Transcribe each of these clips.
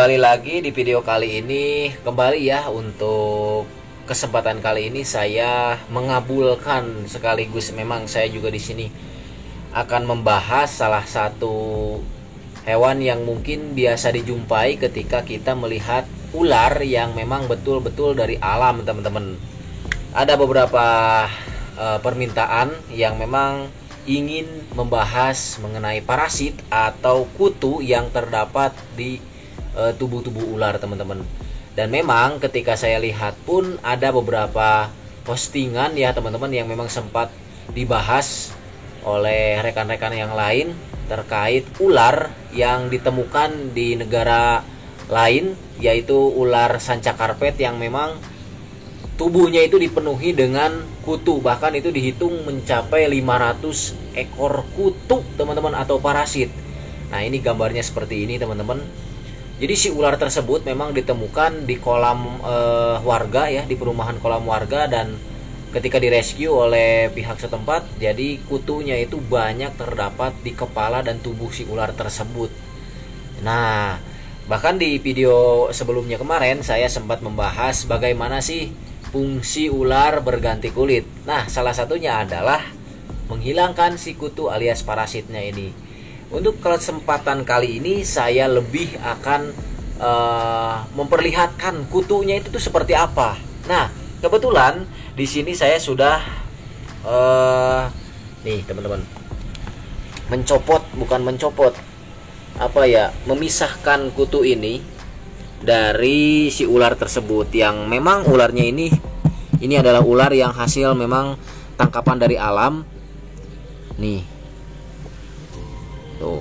kembali lagi di video kali ini. Kembali ya, untuk kesempatan kali ini saya mengabulkan sekaligus memang saya juga di sini akan membahas salah satu hewan yang mungkin biasa dijumpai ketika kita melihat ular yang memang betul-betul dari alam, teman-teman. Ada beberapa permintaan yang memang ingin membahas mengenai parasit atau kutu yang terdapat di tubuh-tubuh ular, teman-teman. Dan memang ketika saya lihat pun ada beberapa postingan ya, teman-teman, yang memang sempat dibahas oleh rekan-rekan yang lain terkait ular yang ditemukan di negara lain, yaitu ular sanca karpet yang memang tubuhnya itu dipenuhi dengan kutu, bahkan itu dihitung mencapai 500 ekor kutu, teman-teman, atau parasit. Nah, ini gambarnya seperti ini, teman-teman. Jadi si ular tersebut memang ditemukan di kolam warga ya, di perumahan kolam warga, dan ketika direscue oleh pihak setempat, jadi kutunya itu banyak terdapat di kepala dan tubuh si ular tersebut. Nah, bahkan di video sebelumnya kemarin saya sempat membahas bagaimana sih fungsi ular berganti kulit. Nah, salah satunya adalah menghilangkan si kutu alias parasitnya ini. Untuk kesempatan kali ini saya lebih akan memperlihatkan kutunya itu tuh seperti apa. Nah, kebetulan di sini saya sudah nih, teman-teman, memisahkan kutu ini dari si ular tersebut, yang memang ularnya ini adalah ular yang hasil memang tangkapan dari alam. Nih. Tuh.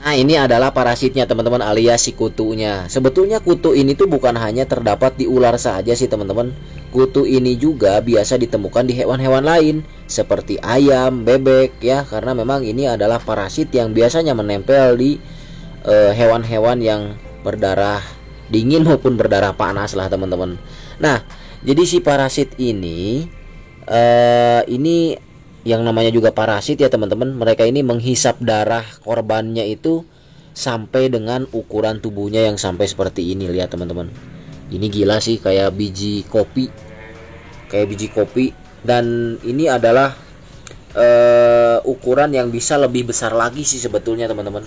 Nah, ini adalah parasitnya, teman-teman, alias si kutunya. Sebetulnya kutu ini tuh bukan hanya terdapat di ular saja sih, teman-teman. Kutu ini juga biasa ditemukan di hewan-hewan lain seperti ayam, bebek ya, karena memang ini adalah parasit yang biasanya menempel di hewan-hewan yang berdarah dingin maupun berdarah panas lah, teman-teman. Nah, jadi si parasit ini yang namanya juga parasit ya, teman-teman. Mereka ini menghisap darah korbannya itu sampai dengan ukuran tubuhnya yang sampai seperti ini. Lihat, teman-teman. Ini gila sih, kayak biji kopi. Dan ini adalah ukuran yang bisa lebih besar lagi sih sebetulnya, teman-teman.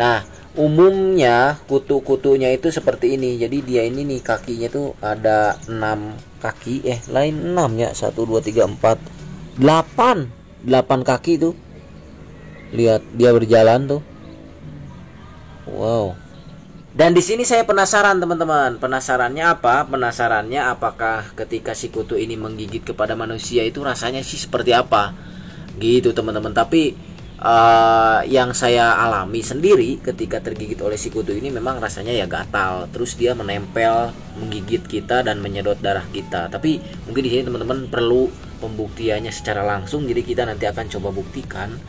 Nah, umumnya kutu-kutunya itu seperti ini. Jadi dia ini nih, kakinya tuh ada 6 kaki, lain 6 ya, 1 2 3 4 8 kaki tuh. Lihat dia berjalan tuh. Wow. Dan di sini saya penasaran, teman-teman. Penasarannya apa? Penasarannya apakah ketika si kutu ini menggigit kepada manusia itu rasanya sih seperti apa? Gitu, teman-teman. Tapi yang saya alami sendiri ketika tergigit oleh si kutu ini memang rasanya ya gatal, terus dia menempel, menggigit kita dan menyedot darah kita. Tapi mungkin di sini, teman-teman, perlu pembuktiannya secara langsung, jadi kita nanti akan coba buktikan.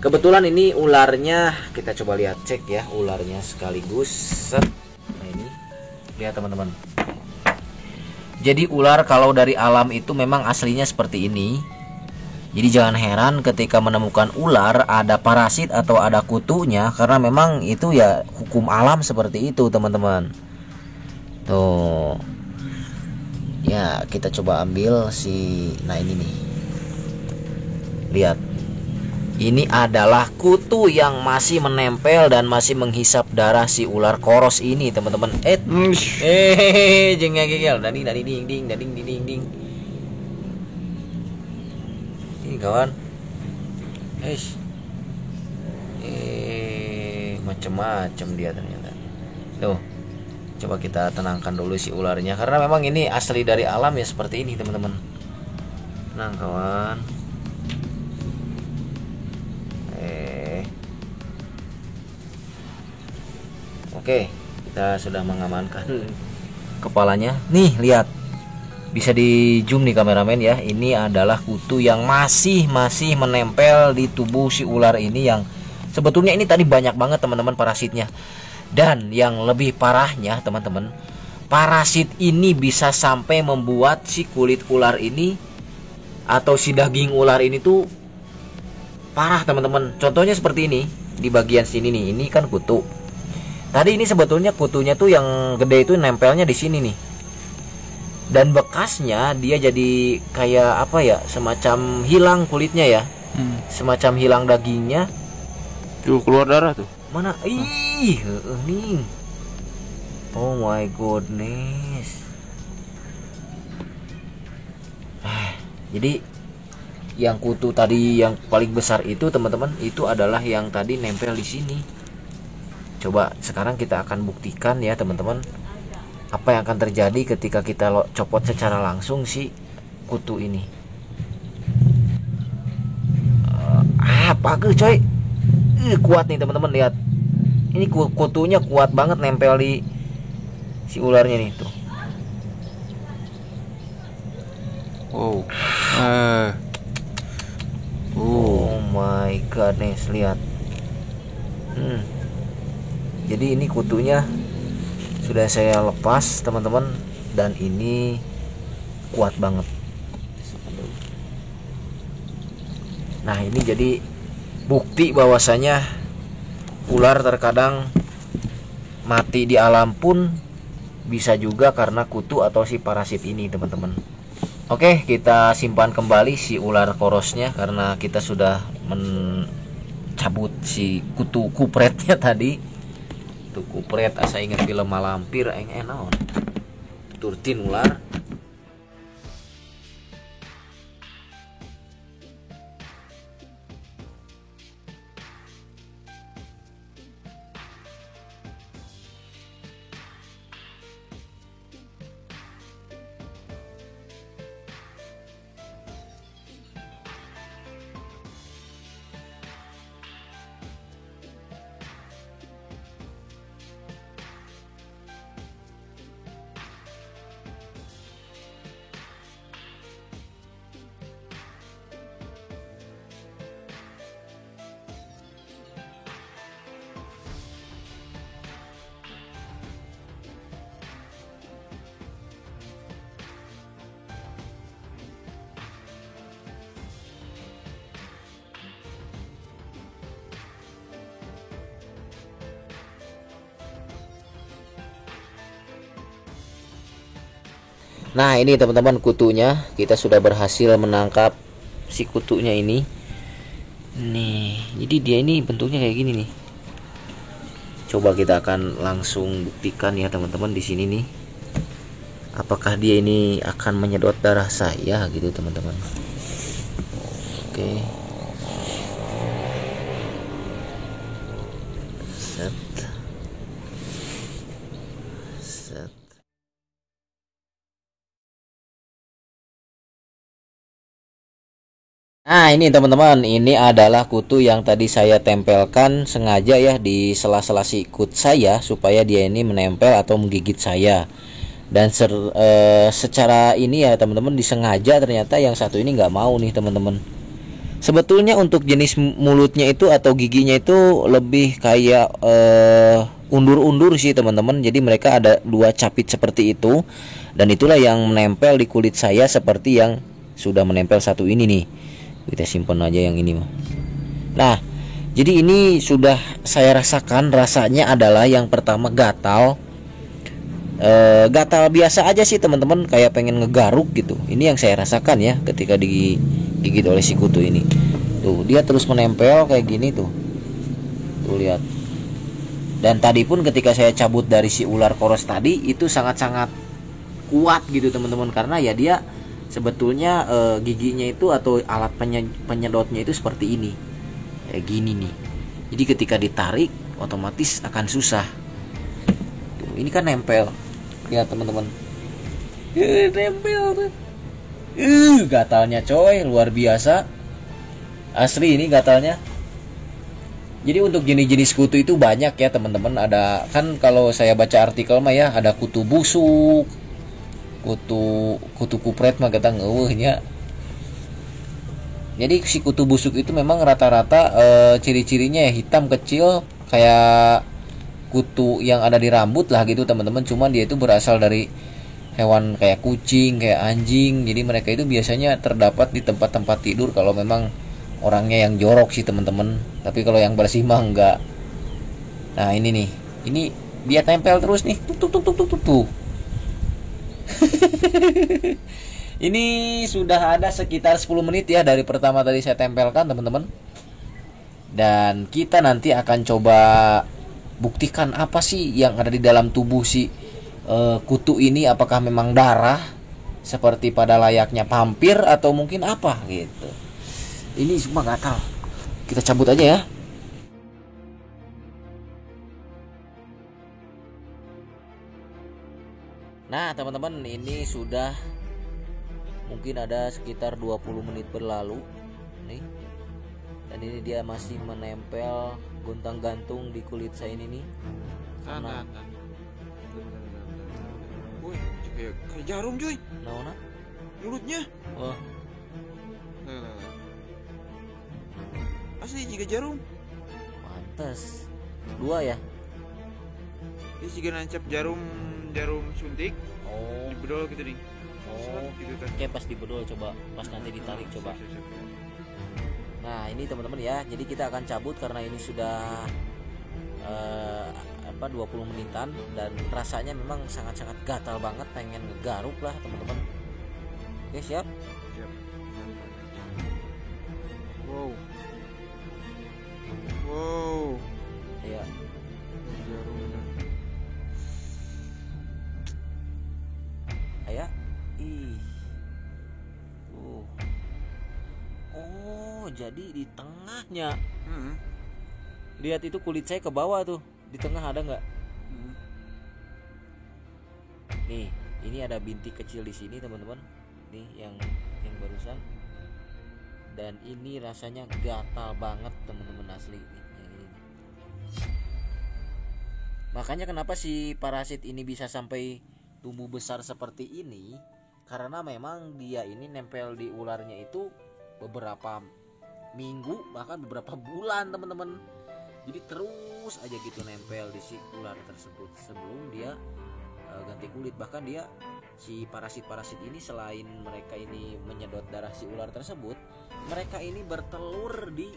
Kebetulan ini ularnya, kita coba lihat, cek ya ularnya sekaligus. Nah, ini lihat, teman-teman. Jadi ular kalau dari alam itu memang aslinya seperti ini. Jadi jangan heran ketika menemukan ular ada parasit atau ada kutunya, karena memang itu ya hukum alam seperti itu, teman-teman. Tuh. Ya, kita coba ambil nah ini nih. Lihat. Ini adalah kutu yang masih menempel dan masih menghisap darah si ular koros ini, teman-teman. Jengkel ding. Ini kawan, macem-macem dia ternyata. Tuh, coba kita tenangkan dulu si ularnya, karena memang ini asli dari alam ya seperti ini, teman-teman. Tenang, kawan. Oke, kita sudah mengamankan kepalanya. Nih, lihat. Bisa di zoom nih kameramen ya. Ini adalah kutu yang masih menempel di tubuh si ular ini, yang sebetulnya ini tadi banyak banget, teman-teman, parasitnya. Dan yang lebih parahnya, teman-teman, parasit ini bisa sampai membuat si kulit ular ini atau si daging ular ini tuh parah, teman-teman. Contohnya seperti ini, di bagian sini nih, ini kan kutu. tadi ini sebetulnya kutunya tuh yang gede itu nempelnya di sini nih. Dan bekasnya dia jadi kayak apa ya, semacam hilang kulitnya ya, semacam hilang dagingnya. Tuh keluar darah tuh. Mana? Ih, nih. Oh my goodness. Jadi yang kutu tadi yang paling besar itu teman-teman, itu adalah yang tadi nempel di sini. Coba sekarang kita akan buktikan ya teman-teman, apa yang akan terjadi ketika kita copot secara langsung si kutu ini. Bagus coy. Kuat nih teman-teman, lihat. Ini kutunya kuat banget nempel di si ularnya nih tuh. Wow. Oh my goodness, lihat. Jadi ini kutunya sudah saya lepas teman-teman, dan ini kuat banget. Nah ini jadi bukti bahwasanya ular terkadang mati di alam pun bisa juga karena kutu atau si parasit ini teman-teman. Oke, kita simpan kembali si ular korosnya karena kita sudah mencabut si kutu kupretnya tadi. Tuh kupret, asa ingat film Malampir enaon. Turtin ular. Nah ini teman-teman kutunya, kita sudah berhasil menangkap si kutunya ini. Nih, jadi dia ini bentuknya kayak gini nih. Coba kita akan langsung buktikan ya teman-teman di sini nih. Apakah dia ini akan menyedot darah saya gitu teman-teman. Oke. Set. Nah ini teman-teman, ini adalah kutu yang tadi saya tempelkan sengaja ya di sela-sela sikut saya supaya dia ini menempel atau menggigit saya. Dan secara ini ya teman-teman disengaja, ternyata yang satu ini nggak mau nih teman-teman. Sebetulnya untuk jenis mulutnya itu atau giginya itu lebih kayak undur-undur sih teman-teman. Jadi mereka ada dua capit seperti itu, dan itulah yang menempel di kulit saya seperti yang sudah menempel satu ini nih. Kita simpan aja yang ini mah. Nah jadi ini sudah saya rasakan, rasanya adalah yang pertama gatal, gatal biasa aja sih teman-teman, kayak pengen ngegaruk gitu. Ini yang saya rasakan ya ketika digigit oleh si kutu ini. Tuh dia terus menempel kayak gini tuh, tuh lihat. Dan tadi pun ketika saya cabut dari si ular koros tadi, itu sangat-sangat kuat gitu teman-teman, karena ya dia sebetulnya giginya itu atau alat penyedotnya itu seperti ini, kayak gini nih. Jadi ketika ditarik otomatis akan susah. Tuh, ini kan nempel ya teman-teman. Nempel tuh. Gatalnya coy luar biasa. Asli ini gatalnya. Jadi untuk jenis-jenis kutu itu banyak ya teman-teman. Ada kan, kalau saya baca artikel mah ya, ada kutu busuk, kutu kupret mah kita ngeueuhnya. Jadi si kutu busuk itu memang rata-rata ciri-cirinya ya hitam kecil kayak kutu yang ada di rambut lah gitu teman-teman. Cuman dia itu berasal dari hewan kayak kucing, kayak anjing. Jadi mereka itu biasanya terdapat di tempat-tempat tidur kalau memang orangnya yang jorok sih teman-teman. Tapi kalau yang bersih mah enggak. Nah ini nih, ini dia tempel terus nih. Tuh. Ini sudah ada sekitar 10 menit ya dari pertama tadi saya tempelkan, teman-teman. Dan kita nanti akan coba buktikan apa sih yang ada di dalam tubuh si kutu ini, apakah memang darah seperti pada layaknya vampir atau mungkin apa gitu. Ini semua nggak tahu. Kita cabut aja ya. Nah, teman-teman, ini sudah mungkin ada sekitar 20 menit berlalu nih. Dan ini dia masih menempel gontang-gantung di kulit saya ini nih. Karena woi, kayak jarum cuy. naona Mulutnya. oh Asli juga jarum. pantes 2 ya. Ini juga nancap jarum suntik Oh, di bedol gitu nih. Gitu kan. oke, pas dibedol coba, pas nanti ditarik coba. Nah, ini teman-teman ya. Jadi kita akan cabut karena ini sudah 20 menitan dan rasanya memang sangat-sangat gatal banget, pengen ngegaruk lah teman-teman. Oke, siap. Siap. Wow. Ya. Jarum. Ayah. Ih. Oh, jadi di tengahnya. Lihat itu kulit saya ke bawah tuh. Di tengah ada nggak? Nih, ini ada bintik kecil di sini, teman-teman. Nih yang barusan. Dan ini rasanya gatal banget, teman-teman, asli nih, yang ini. Makanya kenapa si parasit ini bisa sampai tumbuh besar seperti ini? Karena memang dia ini nempel di ularnya itu beberapa minggu, bahkan beberapa bulan, teman-teman. Jadi terus aja gitu nempel di si ular tersebut sebelum dia ganti kulit. Bahkan dia si parasit-parasit ini selain mereka ini menyedot darah si ular tersebut, mereka ini bertelur di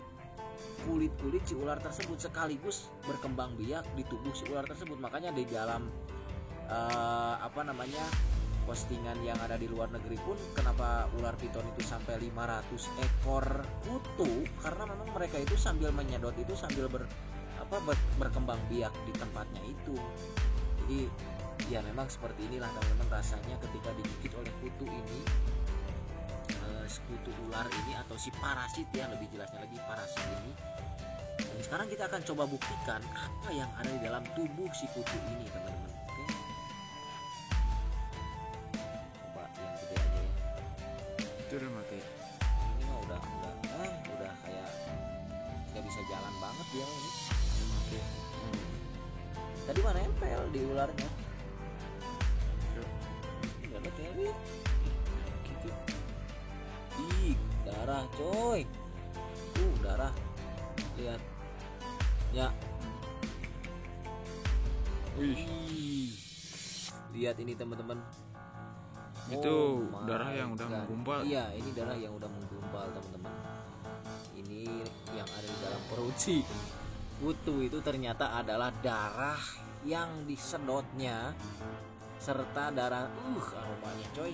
kulit-kulit si ular tersebut sekaligus berkembang biak di tubuh si ular tersebut. Makanya di dalam postingan yang ada di luar negeri pun, kenapa ular piton itu sampai 500 ekor kutu, karena memang mereka itu sambil menyedot itu sambil berkembang biak di tempatnya itu. Jadi ya memang seperti inilah teman-teman rasanya ketika digigit oleh kutu ini, kutu ular ini atau si parasit ya, lebih jelasnya lagi parasit ini. Dan sekarang kita akan coba buktikan apa yang ada di dalam tubuh si kutu ini, teman-teman. Oke, coba yang gede aja ya. Itu udah mati. Ini mah udah kayak nggak bisa jalan banget dia ini. Oke. Tadi mana nempel di ularnya? Nggak ada kayak gitu. Ih, darah coy. Darah. Lihat. Ya. Wih. Lihat ini teman-teman. Itu darah yang udah menggumpal. Iya, ini darah yang udah menggumpal, teman-teman. Ini yang ada di dalam perut si kutu itu ternyata adalah darah yang disedotnya, serta darah aromanya coy.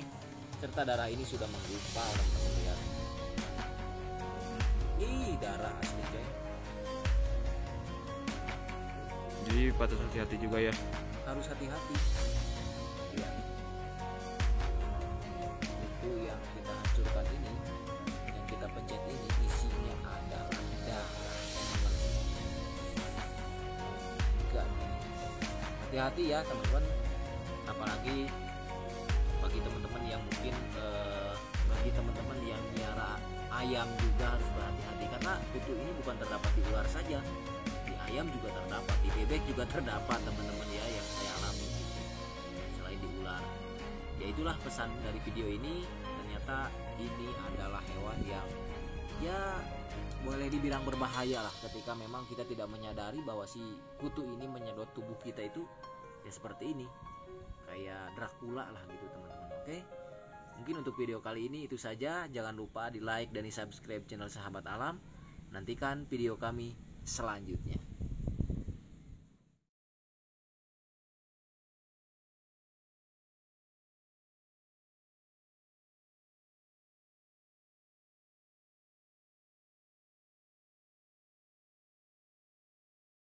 Serta darah ini sudah menggumpal, teman-teman, lihat. Ih, darah asli coy. Jadi patut hati-hati juga ya. Harus hati-hati. Lihat. Itu yang kita hancurkan ini, yang kita pencet ini, isinya adalah darah. Hati-hati ya teman-teman, apalagi bagi teman-teman yang mungkin bagi teman-teman yang miara ayam juga harus berhati-hati, karena kutu ini bukan terdapat di ular saja, di ayam juga terdapat, di bebek juga terdapat, teman-teman ya, yang saya alami selain di ular. Ya itulah pesan dari video ini, ternyata ini adalah hewan yang ya boleh dibilang berbahaya lah ketika memang kita tidak menyadari bahwa si kutu ini menyedot tubuh kita itu ya seperti ini, kayak Dracula lah gitu teman-teman. Oke, mungkin untuk video kali ini itu saja. Jangan lupa di like dan di subscribe channel Sahabat Alam. Nantikan video kami selanjutnya.